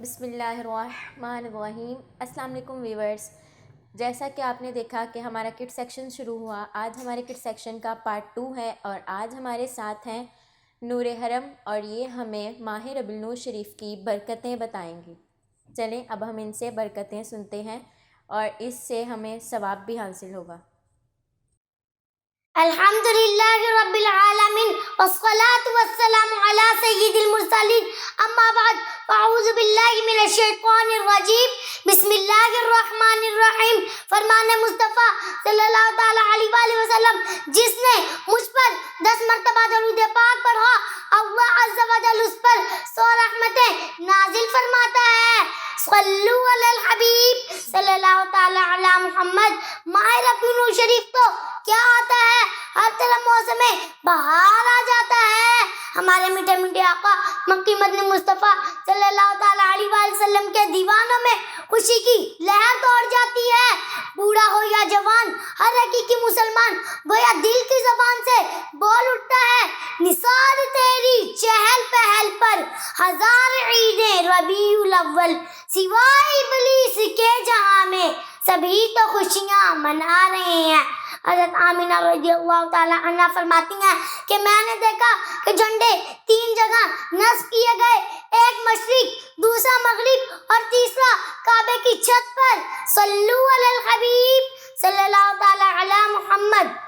بسم اللہ الرحمن الرحیم۔ السلام علیکم ویورز، جیسا کہ آپ نے دیکھا کہ ہمارا کٹ سیکشن شروع ہوا، آج ہمارے کٹ سیکشن کا پارٹ 2 ہے اور آج ہمارے ساتھ ہیں نور حرم اور یہ ہمیں ماہ ربیع النور شریف کی برکتیں بتائیں گی۔ چلیں اب ہم ان سے برکتیں سنتے ہیں اور اس سے ہمیں ثواب بھی حاصل ہوگا۔ الحمد للہ رب العالمین والصلاة والسلام علی سید المرسلین، اما بعد فاعوذ باللہ من الشیطان الرجیم، بسم اللہ الرحمن الرحیم۔ فرمان مصطفیٰ صلی اللہ تعالیٰ علیہ وآلہ وسلم، جس نے مجھ پر 10 مرتبہ درود پاک پڑھا، اللہ عز و جل اس پر 100 رحمتیں نازل فرماتا ہے۔ صلو علی الحبیب صلی اللہ تعالیٰ علی محمد۔ ماہ ربیع النور شریف تو کیا آتا ہے، ہر طرف موسم بہار آ جاتا ہے۔ ہمارے میٹھے میٹھے آقا مکی مدنی مصطفیٰ صلی اللہ تعالیٰ علیہ وآلہ وسلم کے دیوانوں میں خوشی کی لہر دوڑ جاتی ہے۔ بوڑھا ہو یا جوان، ہر حقیقی مسلمان گویا دل کی زبان سے بول اٹھتا ہے، نثار تیری چہل پہل پر ہزار عیدیں ربیع الاول، سوائے ابلیس کے جہاں میں سبھی تو خوشیاں منا رہے ہیں۔ حضرت آمینہ رضی اللہ تعالیٰ عنہ فرماتی ہیں کہ میں نے دیکھا کہ جھنڈے 3 جگہ نصب کیے گئے، ایک مشرق، دوسرا مغرب اور تیسرا کعبے کی چھت پر۔ صلو علی الحبیب صلی اللہ تعالیٰ علی محمد۔